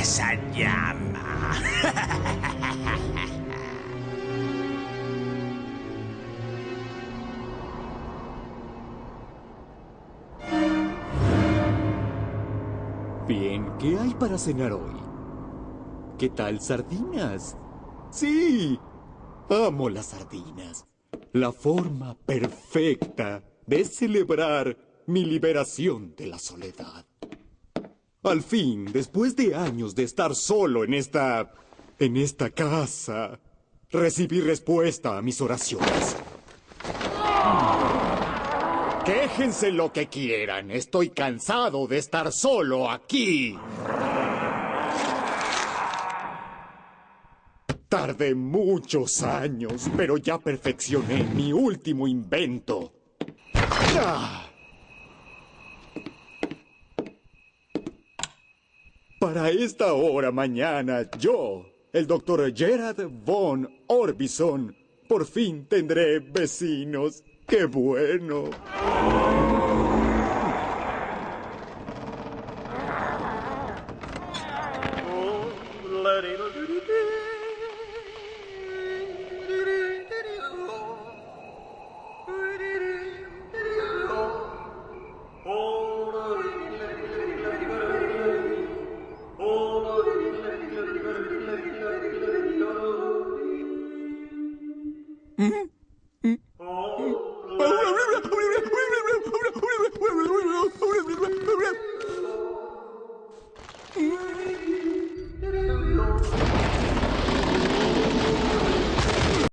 casa, Llama. Bien, ¿qué hay para cenar hoy? ¿Qué tal sardinas? Sí, amo las sardinas. La forma perfecta de celebrar mi liberación de la soledad. Al fin, después de años de estar solo en esta casa, recibí respuesta a mis oraciones. Quéjense lo que quieran. Estoy cansado de estar solo aquí. Tardé muchos años, pero ya perfeccioné mi último invento. ¡Ah! Para esta hora mañana, yo, el doctor Gerard von Orbison, por fin tendré vecinos. ¡Qué bueno!